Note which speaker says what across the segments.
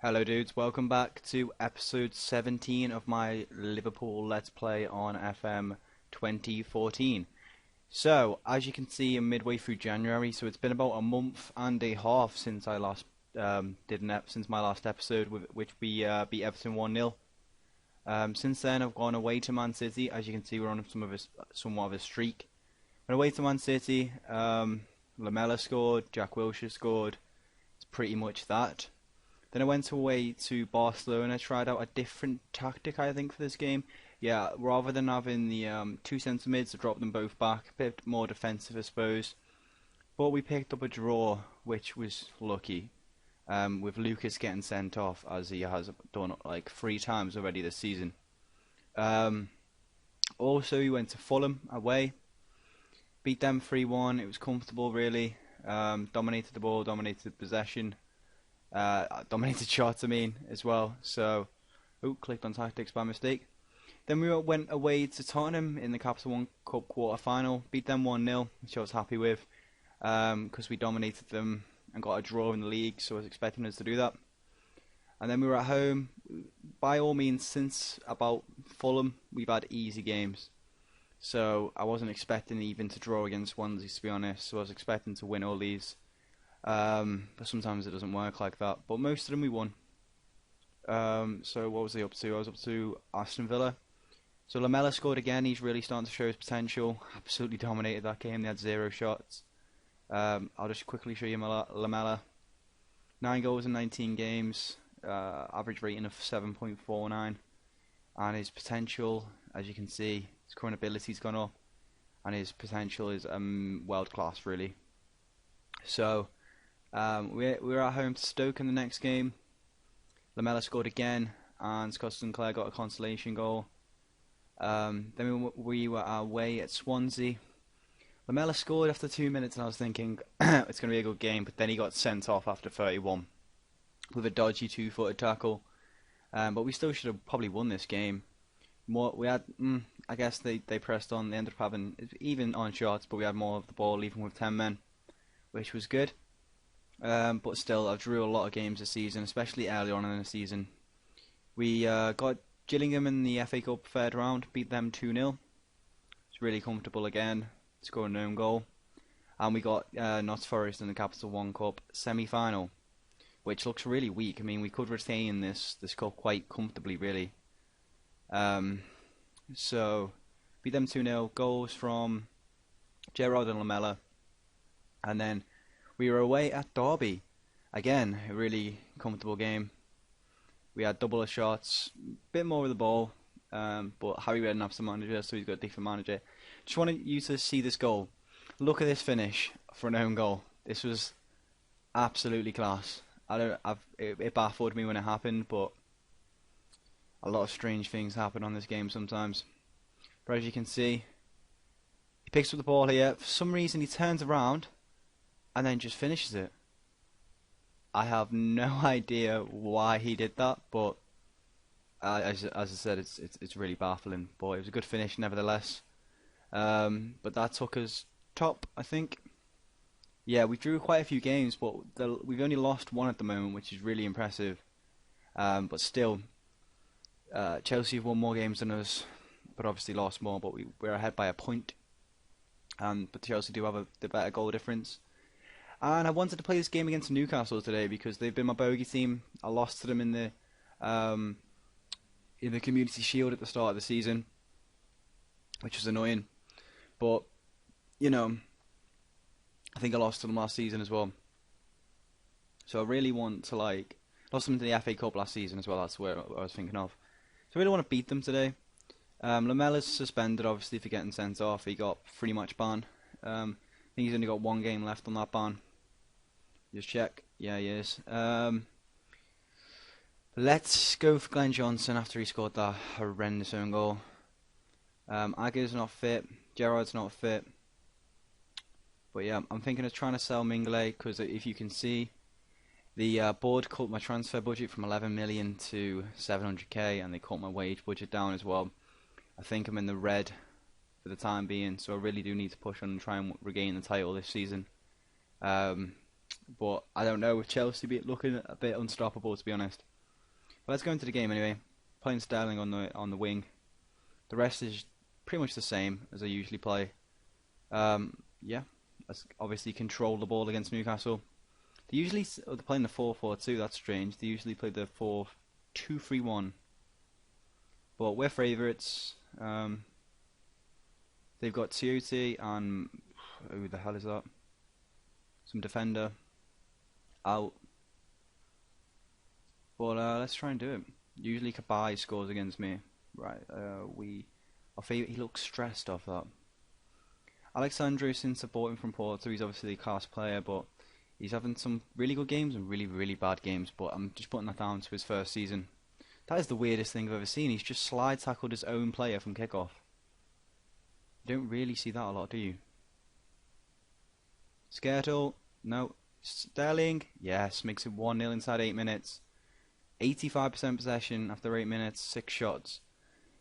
Speaker 1: Hello dudes, welcome back to episode 17 of my Liverpool Let's Play on FM 2014. So, as you can see, I'm midway through January, so it's been about a month and a half since I last since my last episode, which we beat Everton 1-0. Since then, I've gone away to Man City. As you can see, we're on somewhat of a streak. Went away to Man City. Lamela scored, Jack Wilshere scored. It's pretty much that. Then I went away to Barcelona, tried out a different tactic, I think, for this game. Yeah, rather than having the two centre mids, I dropped them both back, a bit more defensive, I suppose. But we picked up a draw, which was lucky, with Lucas getting sent off, as he has done like 3 times already this season. Also, we went to Fulham away, beat them 3-1. It was comfortable, really. Dominated the ball, dominated possession. Dominated shots, as well. So, clicked on tactics by mistake. Then we went away to Tottenham in the Capital One Cup quarter-final. Beat them 1-0, which I was happy with, because we dominated them and got a draw in the league, so I was expecting us to do that. And then we were at home. By all means, since about Fulham, we've had easy games. So, I wasn't expecting even to draw against Swansea, to be honest. So, I was expecting to win all these. But sometimes it doesn't work like that. But most of them we won. So what was I up to? I was up to Aston Villa. So Lamela scored again. He's really starting to show his potential. Absolutely dominated that game. They had 0 shots. I'll just quickly show you Lamela. 9 goals in 19 games. Average rating of 7.49. And his potential, as you can see, his current ability's gone up. And his potential is world class, really. So we were at home to Stoke in the next game. Lamela scored again, and Scott Sinclair got a consolation goal. Then we were away at Swansea. Lamela scored after 2 minutes, and I was thinking it's going to be a good game, but then he got sent off after 31 with a dodgy 2-footed tackle. But we still should have probably won this game. We had, I guess they pressed on. They ended up having even on shots, but we had more of the ball, even with 10 men, which was good. But still, I've drew a lot of games this season, especially early on in the season. We got Gillingham in the FA Cup third round, beat them 2-0. It's really comfortable again, scored an own goal. And we got Notts Forest in the Capital One Cup semi-final, which looks really weak. We could retain this cup quite comfortably, really. So, beat them 2-0, goals from Gerrard and Lamela. And then we were away at Derby. Again, a really comfortable game. We had double of shots, bit more with the ball, but Harry Redknapp's the manager, so he's got a different manager. Just wanted you to see this goal. Look at this finish for an own goal. This was absolutely class. It baffled me when it happened, but a lot of strange things happen on this game sometimes. But as you can see, he picks up the ball here. For some reason, he turns around and then just finishes it. I have no idea why he did that, but as I said, it's really baffling. But it was a good finish nevertheless. But that took us top, I think. Yeah, we drew quite a few games, but we've only lost 1 at the moment, which is really impressive. But still, Chelsea have won more games than us, but obviously lost more. But we're ahead by a point. But Chelsea do have the better goal difference. And I wanted to play this game against Newcastle today because they've been my bogey team. I lost to them in the Community Shield at the start of the season, which was annoying. But I think I lost to them last season as well. So I really want to lost them to the FA Cup last season as well. That's where I was thinking of. So I really want to beat them today. Lamela's suspended obviously for getting sent off. He got 3-match ban. I think he's only got 1 game left on that ban. Just check. Yeah, he is. Let's go for Glenn Johnson after he scored that horrendous own goal. Aga's not fit. Gerrard's not fit. But yeah, I'm thinking of trying to sell Mingele because if you can see, the board cut my transfer budget from 11 million to 700k, and they cut my wage budget down as well. I think I'm in the red for the time being, so I really do need to push on and try and regain the title this season. But I don't know, with Chelsea looking a bit unstoppable, to be honest. But let's go into the game anyway. Playing Sterling on the wing. The rest is pretty much the same as I usually play. Yeah, let's obviously control the ball against Newcastle. They usually they're playing the 4-4-2. That's strange. They usually play the 4-2-3-1. But we're favourites. They've got Tiote and who the hell is that? Some defender out. But let's try and do it. Usually Kabai scores against me. Right, our favourite, he looks stressed off that. Alexandros supporting from Porto, he's obviously a class player, but he's having some really good games and really, really bad games, but I'm just putting that down to his first season. That is the weirdest thing I've ever seen. He's just slide tackled his own player from kickoff. You don't really see that a lot, do you? Skirtle, no. Sterling, yes, makes it 1-0 inside 8 minutes. 85% possession after 8 minutes, 6 shots.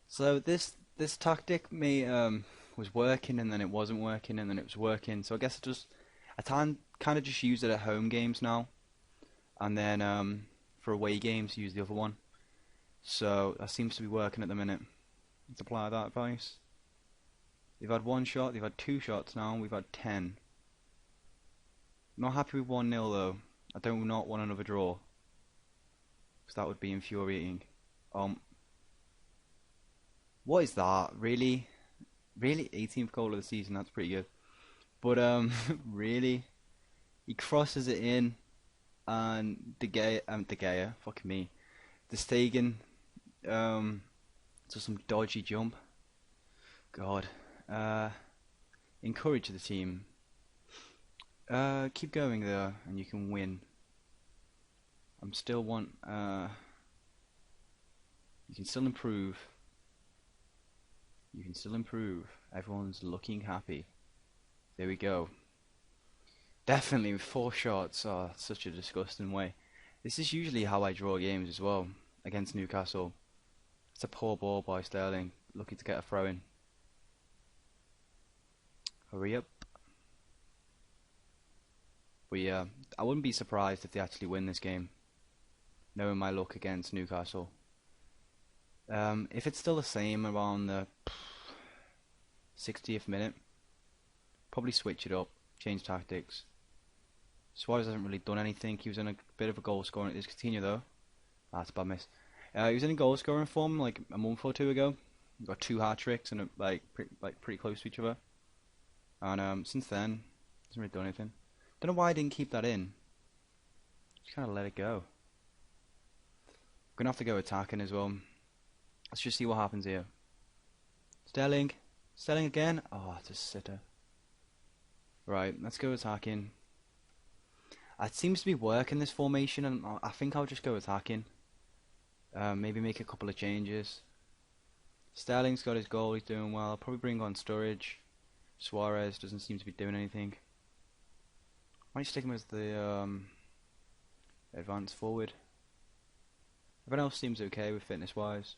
Speaker 1: So this tactic was working, and then it wasn't working, and then it was working. So I guess I kind of just use it at home games now, and then for away games use the other one. So that seems to be working at the minute. Let's apply that advice. They've had 1 shot, they've had 2 shots now, and we've had 10. Not happy with 1-0 though. I do not want another draw, because that would be infuriating. What is that? Really? Really? 18th goal of the season, that's pretty good. But really? He crosses it in, and De Gea, fucking me. De Stegen does some dodgy jump. God. Encourage the team. Keep going there, and you can win. You can still improve. You can still improve. Everyone's looking happy. There we go. Definitely 4 shots. Oh, that's such a disgusting way. This is usually how I draw games as well against Newcastle. It's a poor ball by Sterling, looking to get a throw in. Hurry up. But yeah, I wouldn't be surprised if they actually win this game, knowing my luck against Newcastle. If it's still the same around the 60th minute, probably switch it up, change tactics. Suarez hasn't really done anything. He was in a bit of a goal scoring. It's Coutinho though. That's a bad miss. He was in a goal scoring form like a month or 2 ago. He got 2 hat tricks and pretty close to each other. And since then, hasn't really done anything. Don't know why I didn't keep that in. Just kind of let it go. Gonna have to go attacking as well. Let's just see what happens here. Sterling again. Oh, it's a sitter. Right, let's go attacking. It seems to be working this formation, and I think I'll just go attacking. Maybe make a couple of changes. Sterling's got his goal, he's doing well. I'll probably bring on Sturridge. Suarez doesn't seem to be doing anything. Might stick him as the advance forward. Everyone else seems okay with fitness wise.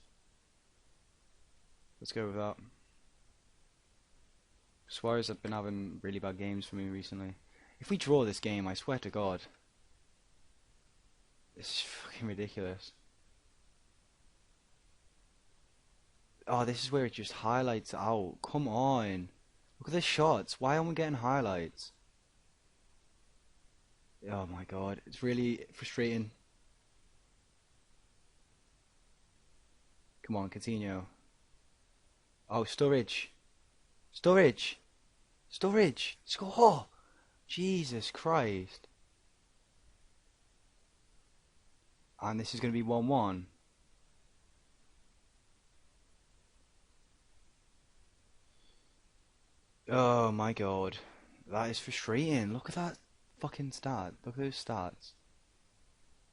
Speaker 1: Let's go with that. Suarez have been having really bad games for me recently. If we draw this game, I swear to God, it's fucking ridiculous. Oh, this is where it just highlights out. Come on. Look at the shots. Why aren't we getting highlights? Oh my God, it's really frustrating. Come on, Coutinho. Oh, Sturridge. Score! Jesus Christ. And this is going to be 1-1. Oh my God. That is frustrating. Look at that fucking stat. Look at those stats.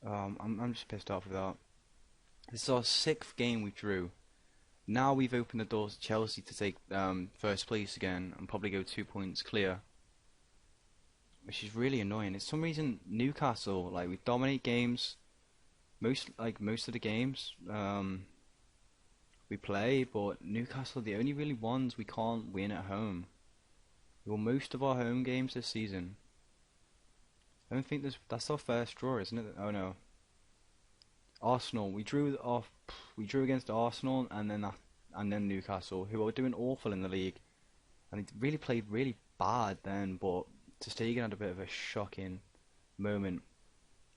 Speaker 1: I'm just pissed off with that. This is our 6th game we drew. Now we've opened the doors to Chelsea to take first place again and probably go 2 points clear, which is really annoying. It's some reason Newcastle, like, we dominate games, most of the games we play, but Newcastle are the only really ones we can't win at home. We won most of our home games this season. I don't think that's our first draw, isn't it? Oh no. Arsenal. We drew against Arsenal, and then Newcastle, who were doing awful in the league, and he really played really bad then. But Ter Stegen had a bit of a shocking moment.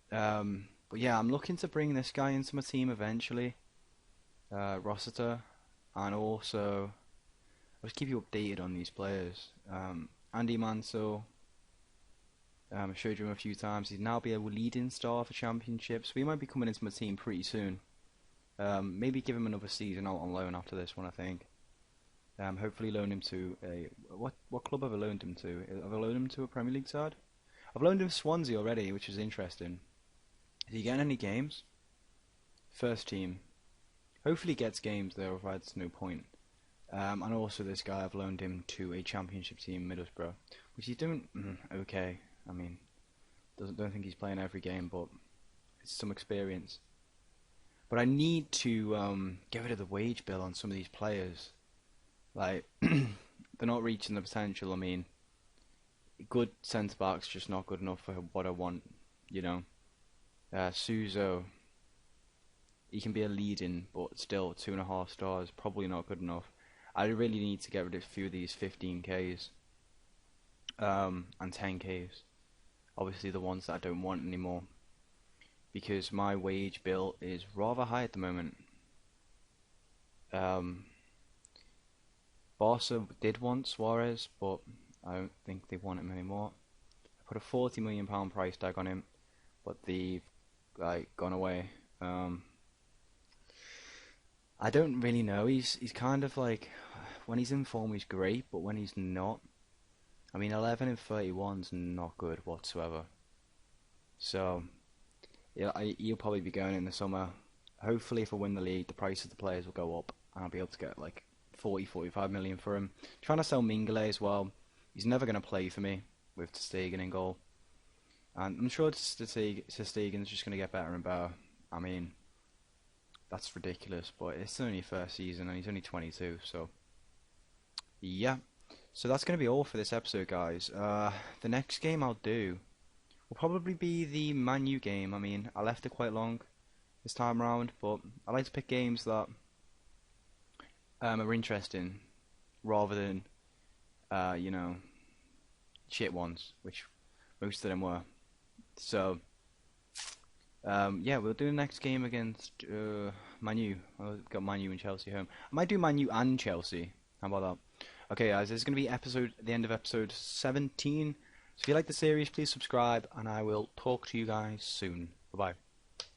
Speaker 1: But yeah, I'm looking to bring this guy into my team eventually, Rossiter, and also I'll just keep you updated on these players. Andy Mansell. I showed you him a few times. He's now be a leading star for championships. So he might be coming into my team pretty soon. Maybe give him another season out on loan after this one, I think. Hopefully loan him to a... What club have I loaned him to? Have I loaned him to a Premier League side? I've loaned him to Swansea already, which is interesting. Is he getting any games? First team. Hopefully he gets games though, otherwise there's no point. And also this guy, I've loaned him to a championship team, Middlesbrough, which he's doing okay. I mean, don't think he's playing every game, but it's some experience. But I need to get rid of the wage bill on some of these players. Like, they're not reaching the potential. I mean, good centre backs just not good enough for what I want. You know, Suso, he can be a leading, but still 2.5 stars, probably not good enough. I really need to get rid of a few of these 15Ks and 10Ks. Obviously the ones that I don't want anymore, because my wage bill is rather high at the moment. Barca did want Suarez, but I don't think they want him anymore. I put a £40 million price tag on him, but they've gone away. I don't really know. He's kind of like, when he's in form he's great, but when he's not, I mean 11 and 31's not good whatsoever. So yeah, he'll probably be going in the summer. Hopefully if I win the league, the price of the players will go up and I'll be able to get like 40-45 million for him. Trying to sell Mingale as well. He's never going to play for me with Ter Stegen in goal, and I'm sure Ter Stegen's just going to get better and better. I mean, that's ridiculous, but it's only first season and he's only 22, so yeah. So that's going to be all for this episode, guys. The next game I'll do will probably be the Man U game. I mean, I left it quite long this time around, but I like to pick games that are interesting rather than, you know, shit ones, which most of them were. So, yeah, we'll do the next game against Man U. I've got Man U and Chelsea home. I might do Man U and Chelsea. How about that? Okay, guys, this is going to be the end of episode 17. So if you like the series, please subscribe, and I will talk to you guys soon. Bye-bye.